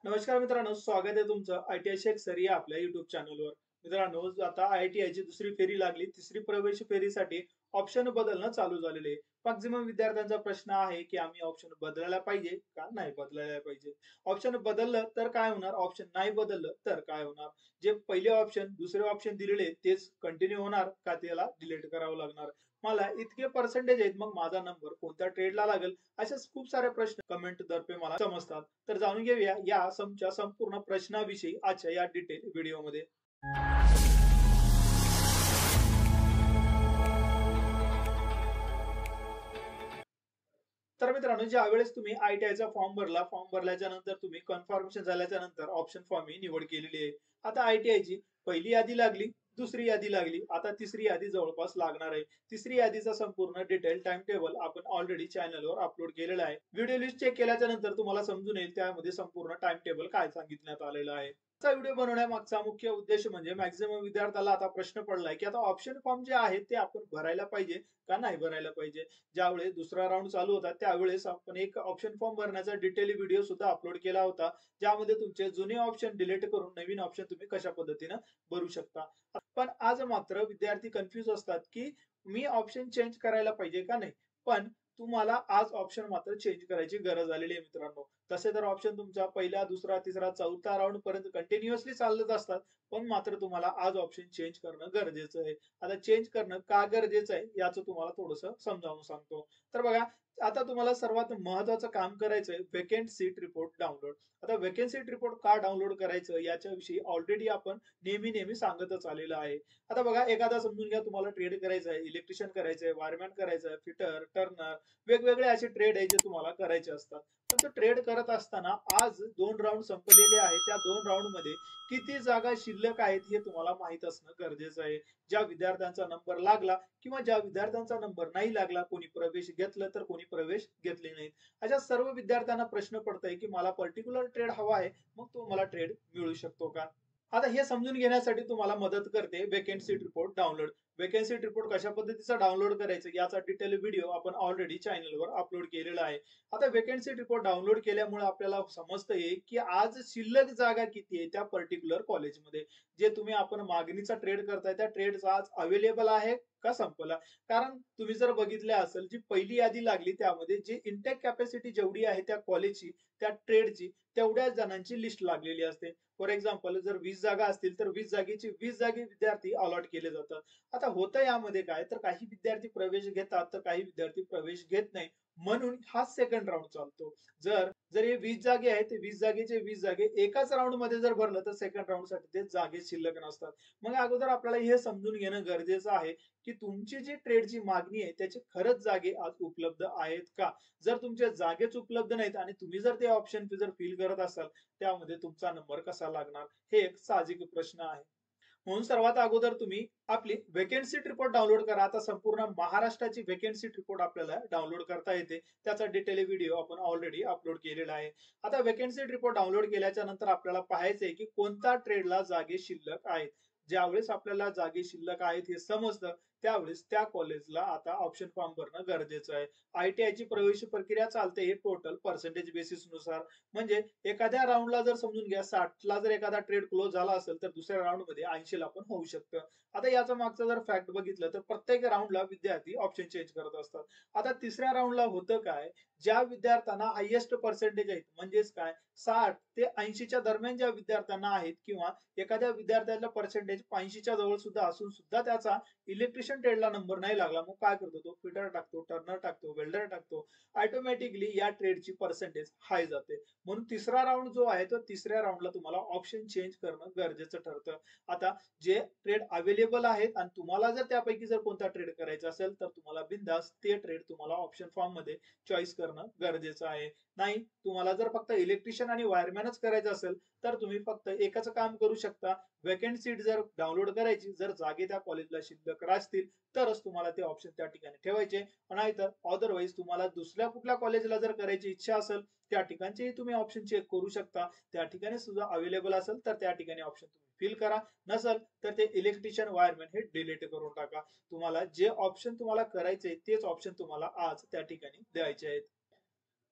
नमस्कार मित्रांनो, स्वागत आहे तुमचं ITI शेख सर या आपल्या युट्यूब चॅनलवर. मित्रांनो, आता ITI ची दुसरी फेरी लागली. तिसरी प्रवेश फेरीसाठी ऑप्शन बदलणं चालू झालेले आहे. मॅक्झिमम विद्यार्थ्यांचा प्रश्न आहे की आम्ही ऑप्शन बदलायला पाहिजे का नाही बदलायला पाहिजे. ऑप्शन बदललं तर काय होणार, ऑप्शन नाही बदललं तर काय होणार. जे पहिले ऑप्शन दुसरे ऑप्शन दिलेले तेच कंटिन्यू होणार का त्याला डिलीट करावं लागणार. मला इतके पर्सेंटेज आहेत, मग माझा नंबर कोणत्या ट्रेडला लागेल, असेच खूप सारे प्रश्न कमेंट दर्फे मला समजतात. तर जाणून घेऊया या संपूर्ण प्रश्नाविषयी आजच्या या डिटेल व्हिडिओमध्ये. तर मित्रांनो, ज्या वेळेस तुम्ही ITI चा फॉर्म भरल्याच्या नंतर तुम्ही कन्फर्मेशन झाल्याच्या नंतर ऑप्शन फॉर्म ही निवड केलेली आहे. आता ITI ची पहिली यादी लागली, दुसरी यादी लागली, आता तिसरी यादी जवळपास लागणार आहे. तिसरी यादीचा संपूर्ण डिटेल टाइम टेबल आपण ऑलरेडी चॅनलवर अपलोड केलेला आहे. व्हिडिओ लिस्ट चेक केल्याच्या नंतर तुम्हाला समजून येईल त्यामध्ये संपूर्ण टाइम टेबल काय सांगितण्यात आलेलं आहे. आजचा व्हिडिओ बनवण्यामागचा मुख्य उद्देश म्हणजे मॅक्झिमम विद्यार्थ्याला आता प्रश्न पडलाय की आता ऑप्शन फॉर्म जे आहे ते आपण भरायला पाहिजे का नाही भरायला पाहिजे. ज्यावेळेस दुसरा राऊंड चालू होता त्यावेळेस आपण एक ऑप्शन फॉर्म भरण्याचा डिटेल व्हिडिओ सुद्धा अपलोड केला होता, ज्यामध्ये तुमचे जुने ऑप्शन डिलीट करून नवीन ऑप्शन तुम्ही कशा पद्धतीने भरू शकता. पण आज मात्र विद्यार्थी कन्फ्युज असतात की मी ऑप्शन चेंज करायला पाहिजे का नाही. पण तुम्हाला आज ऑप्शन मात्र चेंज करायची गरज आलेली आहे मित्रांनो. तसे तर ऑप्शन तुमचा पहिला, दुसरा, तिसरा, चौथा राऊंड पर्यंत कंटिन्युअसली चालत असतात, पण मात्र तुम्हाला आज ऑप्शन चेंज करणं गरजेचं आहे. आता चेंज करणं का गरजेचं आहे याचं तुम्हाला थोडंसं समजावून सांगतो. तर बघा, आता तुम्हाला सर्वात महत्वाचं काम करायचंय वेकेंट सीट रिपोर्ट डाउनलोड. आता वेकेंट सीट रिपोर्ट का डाउनलोड करायचं याच्याविषयी ऑलरेडी आपण नेहमी सांगतच आलेलं आहे. आता बघा, एखादा समजून घ्या तुम्हाला ट्रेड करायचं आहे, इलेक्ट्रिशियन करायचंय, वायरमॅन करायचंय, फिटर, टर्नर, वेगवेगळे असे ट्रेड आहे जे तुम्हाला करायचे असतात. पण तो ट्रेड करत असताना आज 2 राउंड संपलेले आहेत. त्या 2 राउंड मध्ये किती जागा शिल्लक आहेत हे तुम्हाला माहित असणं गरजेचं आहे. ज्या विद्यार्थ्यांचा नंबर लागला किंवा ज्या विद्यार्थ्यांचा नंबर नाही लागला, कोणी प्रवेश घेतलं तर कोणी प्रवेश घेतले नाहीत, अशा सर्व विद्यार्थ्यांना प्रश्न पडतोय की मला पर्टिक्युलर ट्रेड हवा आहे, मग तो मला ट्रेड मिळू शकतो का. आता हे समजून घेण्यासाठी तुम्हाला मदत करते vacant seat report download. Vacant seat report कशा पद्धतीचा डाउनलोड करायचं याचा डिटेल व्हिडिओ आपण ऑलरेडी चॅनलवर अपलोड केलेला आहे. आता वेकेंट सीट रिपोर्ट डाउनलोड केल्यामुळे आपल्याला समजतंय की आज शिल्लक जागा किती आहे त्या पर्टिक्युलर कॉलेजमध्ये. जे तुम्ही आपण मागणीचा ट्रेड करताय त्या ट्रेडचा आज अवेलेबल आहे का संपला. कारण तुम्ही जर बघितले असेल, जी पहिली यादी लागली त्यामध्ये जे इंटेक कॅपॅसिटी जेवढी आहे त्या कॉलेजची, त्या ट्रेडची, तेवढ्या जणांची लिस्ट लागलेली असते. फॉर एक्झाम्पल जर 20 जागा असतील तर 20 जागेचे 20 जागे विद्यार्थी अलॉट केले जातात. आता होतं यामध्ये काय, तर काही विद्यार्थी प्रवेश घेतात तर काही विद्यार्थी प्रवेश घेत नाही, म्हणून हा सेकंड राऊंड चालतो. जर जर हे 20 जागे आहेत ते 20 जागेचे 20 जागे एकाच राऊंड मध्ये जर भरलं तर सेकंड राऊंड साठी ते जागे शिल्लक नसतात. मग अगोदर आपल्याला हे समजून घेणं गरजेचं आहे की तुमची जी ट्रेडची मागणी आहे त्याचे खरंच जागे आज उपलब्ध आहेत का. जर तुमच्या जागेच उपलब्ध नाहीत आणि तुम्ही जर ते ऑप्शन जर फिल करत असाल, त्यामध्ये तुमचा नंबर कसा लागणार, हे एक साहजिक प्रश्न आहे. म्हणून सर्वात अगोदर तुम्ही आपली वेकेंट सीट रिपोर्ट डाउनलोड करा. आता संपूर्ण महाराष्ट्राची वेकेंट सीट रिपोर्ट आपल्याला डाउनलोड करता येते. त्याचा डिटेल व्हिडिओ आपण ऑलरेडी अपलोड केलेला आहे. आता वेकेंट सीट रिपोर्ट डाउनलोड केल्याच्या नंतर आपल्याला पाहायचंय की कोणत्या ट्रेडला जागे शिल्लक आहेत. ज्यावेळेस आपल्याला जागे शिल्लक आहेत हे समजतं, त्यावेळेस त्या कॉलेजला आता ऑप्शन फॉर्म भरणं गरजेचं आहे. ITI ची प्रवेश प्रक्रिया चालते हे टोटल पर्सेंटेज बेसिस नुसार. म्हणजे एखाद्या राऊंडला जर समजून घ्या 60 ला जर एखादा ट्रेड क्लोज झाला असेल तर दुसऱ्या राऊंड मध्ये 80 ला पण होऊ शकतं. आता याचा मागचा जर फॅक्ट बघितलं तर प्रत्येक राऊंडला विद्यार्थी ऑप्शन चेंज करत असतात. आता तिसऱ्या राऊंडला होतं काय, ज्या विद्यार्थ्यांना हायेस्ट पर्सेंटेज आहेत म्हणजेच काय 60 ते 80 च्या दरम्यान ज्या विद्यार्थ्यांना आहेत किंवा एखाद्या विद्यार्थ्याला पर्सेंटेज 85 च्या जवळ सुद्धा असून सुद्धा त्याचा इलेक्ट्रिशियन ट्रेडला नंबर नाही लागला, मग काय करतो तो फिटर टाकतो, टर्नर टाकतो, वेल्डर टाकतो. ऑटोमॅटिकली या ट्रेडची पर्सेंटेज हाय जाते. म्हणून तिसरा राऊंड जो आहे तो तिसऱ्या राऊंडला तुम्हाला ऑप्शन चेंज करणं गरजेचं ठरतं. आता जे ट्रेड अवेलेबल आहेत आणि तुम्हाला जर त्यापैकी जर कोणता ट्रेड करायचा असेल तर तुम्हाला बिंदास ते ट्रेड तुम्हाला ऑप्शन फॉर्म मध्ये चॉईस करणं गरजेचं आहे. नाही, तुम्हाला जर फक्त इलेक्ट्रिशियन आणि वायरमॅनच करायचं असेल तर तुम्ही फक्त एकच काम करू शकता, वेकेंट सीट जर डाउनलोड करायची, जर जागे त्या कॉलेजला शिल्लक राहतील तरच तुम्हाला ते ऑप्शन त्या ठिकाणी ठेवायचे. नाहीतर अदरवाईज तुम्हाला दुसऱ्या कुठल्या कॉलेजला जर करायची इच्छा असेल त्या ठिकाणचे तुम्ही ऑप्शन चेक करू शकता. त्या ठिकाणी सुद्धा अवेलेबल असेल तर त्या ठिकाणी ऑप्शन तुम्ही फिल करा, नसेल तर ते इलेक्ट्रिशियन वायरमॅन हे डिलीट करून टाका. तुम्हाला जे ऑप्शन तुम्हाला करायचे तेच ऑप्शन तुम्हाला आज त्या ठिकाणी द्यायचे आहेत.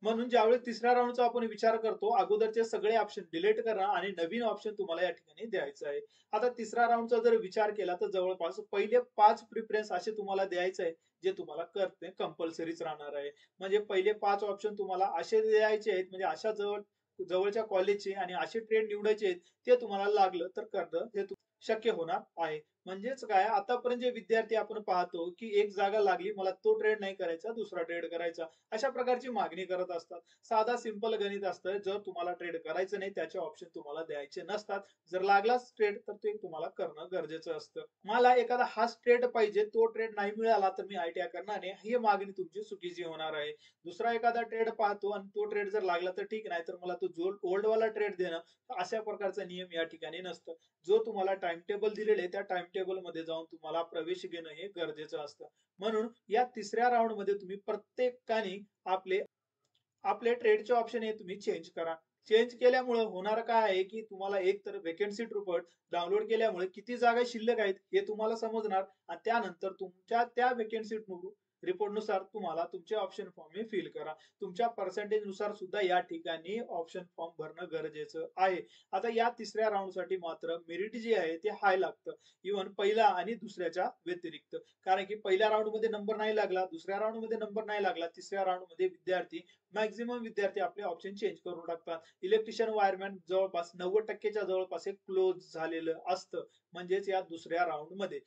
म्हणून ज्यावेळेस तिसऱ्या राऊंडचा आपण विचार करतो, अगोदरचे सगळे ऑप्शन डिलीट करा आणि नवीन ऑप्शन तुम्हाला या ठिकाणी द्यायचं आहे. आता तिसऱ्या राऊंडचा जर विचार केला तर जवळपास पहिले 5 प्रिफरन्स असे तुम्हाला द्यायचे आहे, जे तुम्हाला करणे कंपल्सरीच राहणार आहे. म्हणजे पहिले 5 ऑप्शन तुम्हाला असे द्यायचे आहेत, म्हणजे अशा जवळच्या कॉलेजचे आणि असे ट्रेड निवडायचे आहेत, ते तुम्हाला लागलं तर करणं हे शक्य होणार आहे. म्हणजेच काय, आतापर्यंत जे विद्यार्थी आपण पाहतो की एक जागा लागली, मला तो ट्रेड नाही करायचा, दुसरा ट्रेड करायचा, अशा प्रकारची मागणी करत असतात. साधा सिंपल गणित असतं, जर तुम्हाला ट्रेड करायचं नाही त्याचे ऑप्शन तुम्हाला द्यायचे नसतात. जर लागलाच ट्रेड तर ते तुम्हाला करणं गरजेचं असतं. मला एखादा हाच ट्रेड पाहिजे, तो ट्रेड नाही मिळाला तर मी आयटीआय करणार नाही, ही मागणी तुमची चुकीची होणार आहे. दुसरा एखादा ट्रेड पाहतो आणि तो ट्रेड जर लागला तर ठीक, नाही तर मला तो जो ओल्ड वाला ट्रेड देणं, अशा प्रकारचा नियम या ठिकाणी नसतं. जो तुम्हाला टाइम टेबल दिलेले त्या टाइम टेबल मध्ये जाऊन तुम्हाला प्रवेश घेणं हे गरजेचं असतं. म्हणून या तिसऱ्या राऊंड मध्ये तुम्ही प्रत्येकाने आपले आपले ट्रेडचे ऑप्शन हे तुम्ही चेंज करा. चेंज केल्यामुळे होणार काय आहे की तुम्हाला एक तर वेकेन्सी रिपोर्ट डाउनलोड केल्यामुळे किती जागा शिल्लक आहेत हे तुम्हाला समजणार आणि त्यानंतर तुमच्या त्या वेकेन्सी रिपोर्ट नुसार तुम्हाला तुमचे ऑप्शन फॉर्म हे फिल करा. तुमच्या पर्सेंटेज नुसार सुद्धा या ठिकाणी ऑप्शन फॉर्म भरणं गरजेचं आहे. आता या तिसऱ्या राऊंड साठी मात्र मेरिट जे आहे ते हाय लागतं, इव्हन पहिला आणि दुसऱ्याच्या व्यतिरिक्त. कारण की पहिल्या राऊंड मध्ये नंबर नाही लागला, दुसऱ्या राऊंड मध्ये नंबर नाही लागला, तिसऱ्या राऊंड मध्ये विद्यार्थी मॅक्झिमम विद्यार्थी आपले ऑप्शन चेंज करून टाकतात. इलेक्ट्रिशियन वायरमॅन जवळपास 90% जवळपास एक क्लोज झालेलं असतं, म्हणजेच या दुसऱ्या राऊंड मध्ये.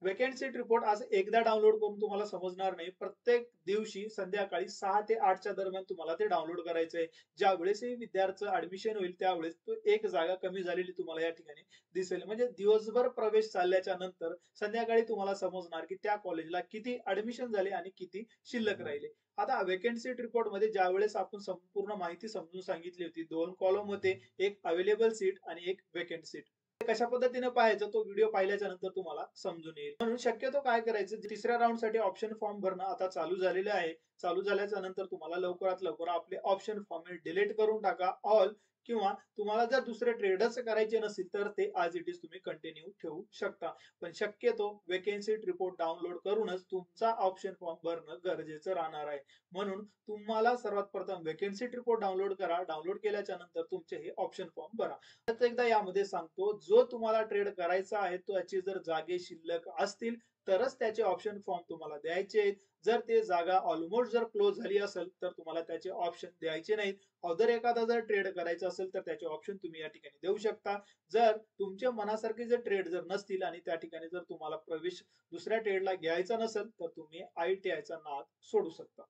वेकेन्सी रिपोर्ट आज एकदा डाउनलोड करून तुम्हाला समजणार नाही. प्रत्येक दिवशी संध्याकाळी 6 ते 8च्या दरम्यान तुम्हाला ते डाउनलोड करायचं आहे. ज्या वेळेसही विद्यार्थ्याचं ऍडमिशन होईल त्यावेळेस तो एक जागा कमी झालेली तुम्हाला या ठिकाणी दिसेल. म्हणजे दिवसभर प्रवेश चालल्याच्या नंतर संध्याकाळी तुम्हाला समजणार की त्या कॉलेजला किती ऍडमिशन झाले आणि किती शिल्लक राहिले. आता वेकेन्सी रिपोर्ट मध्ये ज्या वेळेस आपण संपूर्ण माहिती समजून सांगितली होती, 2 कॉलम होते, एक अवेलेबल सीट आणि एक वेकेंट सीट. कशा पद्धतीने पाहायचं तो व्हिडिओ पाहिल्याच्या नंतर तुम्हाला समजून येईल. म्हणून शक्यतो काय करायचं, तिसऱ्या राऊंड साठी ऑप्शन फॉर्म भरणं आता चालू झालेलं आहे. चालू झाल्याच्या नंतर तुम्हाला लवकरात लवकर आपले ऑप्शन फॉर्म डिलीट करून टाका ऑल, किंवा तुम्हाला जर दुसरे ट्रेडच करायचे नसेल तर ते आज इट इज तुम्ही कंटिन्यू ठेवू शकता. पण शक्यतो वेकेन्सी रिपोर्ट डाउनलोड करूनच तुमचा ऑप्शन फॉर्म भरणं गरजेचं राहणार आहे. म्हणून तुम्हाला सर्वात प्रथम वेकेन्सी रिपोर्ट डाउनलोड करा. डाउनलोड केल्याच्या नंतर तुमचे हे ऑप्शन फॉर्म भरा. परत एकदा यामध्ये सांगतो, जो तुम्हाला ट्रेड करायचा आहे त्याची जर जागे शिल्लक असतील तरच त्याचे ऑप्शन फॉर्म तुम्हाला द्यायचे आहेत. जर ते जागा ऑलमोस्ट जर क्लोज झाली असेल तर तुम्हाला त्याचे ऑप्शन द्यायचे नाहीत. अदर एखादा जर ट्रेड करायचा असेल तर त्याचे ऑप्शन तुम्ही या ठिकाणी देऊ शकता. जर तुमच्या मनासारखे जर ट्रेड जर नसतील आणि त्या ठिकाणी जर तुम्हाला प्रवेश दुसऱ्या ट्रेडला घ्यायचा नसेल तर तुम्ही आयटीआयचा नाद सोडू शकता.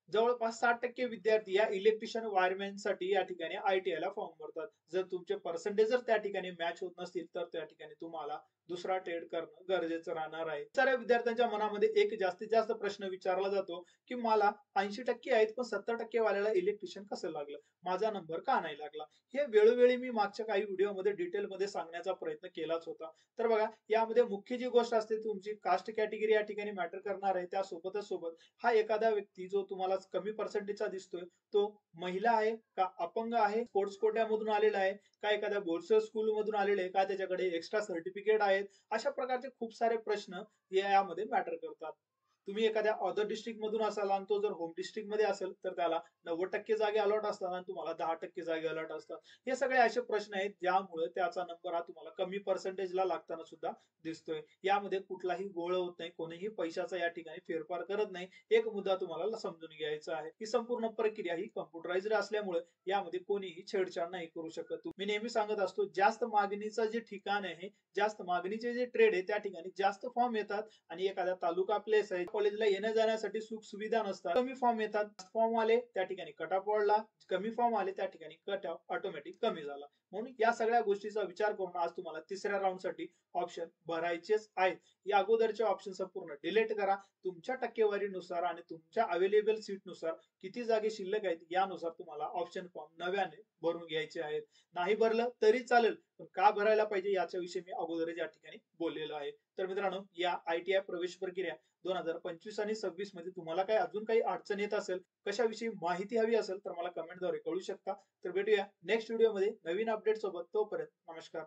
जवळपास 60% विद्यार्थी या इलेक्ट्रिशियन वायरमॅन साठी या ठिकाणी आयटीआय ला फॉर्म भरतात. जर तुमचे पर्सेंटेज जर त्या ठिकाणी मॅच होत नसतील तर त्या ठिकाणी तुम्हाला दुसरा ट्रेड करणं गरजेचं राहणार आहे. साऱ्या विद्यार्थ्यांच्या मनामध्ये एक जास्तीत जास्त प्रश्न विचारला जातो की मला 80% आहेत पण 70% वाल्याला इलेक्ट्रिशियन कसं लागलं, माझा नंबर का नाही लागला. हे वेळोवेळी मी मागच्या काही व्हिडिओमध्ये डिटेलमध्ये सांगण्याचा प्रयत्न केलाच होता. तर बघा, यामध्ये मुख्य जी गोष्ट असते तुमची कास्ट कॅटेगरी या ठिकाणी मॅटर करणार आहे. त्यासोबतच हा एखादा व्यक्ती जो तुम्हाला कमी पर्सेंटेजचा दिसतोय तो महिला आहे का, अपंग आहे, स्पोर्ट्स कोट्यामधून आलेला आहे का, एखाद्या बोर्डर स्कूल मधून आलेले आहे का, त्याच्याकडे एक्स्ट्रा सर्टिफिकेट आहेत, अशा प्रकारचे खूप सारे प्रश्न यामध्ये मॅटर करतात. तुम्ही एखाद्या अदर डिस्ट्रिक्ट मधून असाल आणि तो जर होम डिस्ट्रिक्ट मध्ये असेल तर त्याला 90% जागे अलॉट असतात आणि तुम्हाला 10% जागे अलॉट असतात. हे सगळे असे प्रश्न आहेत ज्यामुळे त्याचा नंबर हा तुम्हाला कमी पर्सेंटेजला लागताना सुद्धा दिसतोय. यामध्ये कुठलाही गोळ होत नाही, कोणीही पैशाचा या ठिकाणी फेरफार करत नाही. एक मुद्दा तुम्हाला समजून घ्यायचा आहे, ही संपूर्ण प्रक्रिया ही कम्प्युटराइज्ड असल्यामुळे यामध्ये कोणीही छेडछाड नाही करू शकत. मी नेहमी सांगत असतो, जास्त मागणीचं जे ठिकाण आहे, जास्त मागणीचे जे ट्रेड आहे त्या ठिकाणी जास्त फॉर्म येतात आणि एखाद्या तालुका प्लेस आहे कॉलेजला येण्या जाण्यासाठी सुख सुविधा नसतात, कमी फॉर्म येतात. फॉर्म आले त्या ठिकाणी कट ऑफ वाढला, कमी फॉर्म आले त्या ठिकाणी कट ऑफ ऑटोमॅटिक कमी झाला. म्हणून या सगळ्या गोष्टीचा विचार करून आज तुम्हाला तिसऱ्या राऊंड साठी ऑप्शन भरायचेच आहेत. या अगोदरचे ऑप्शन संपूर्ण डिलीट करा. तुमच्या टक्केवारीनुसार आणि तुमच्या अवेलेबल सीट नुसार किती जागे शिल्लक आहेत यानुसार तुम्हाला ऑप्शन फॉर्म नव्याने भरून घ्यायचे आहेत. नाही भरलं तरी चालेल, पण का भरायला पाहिजे याच्याविषयी मी अगोदरच या ठिकाणी बोललेलो आहे. तर मित्रांनो, या आयटीआय प्रवेश प्रक्रिया 2025 आणि 26 मध्ये तुम्हाला काही अजून काही अडचण येत असेल, कशाविषयी माहिती हवी असेल तर मला कमेंटद्वारे कळू शकता. तर भेटूया नेक्स्ट व्हिडिओमध्ये नवीन अपडेट सोबत. तोपर्यंत नमस्कार.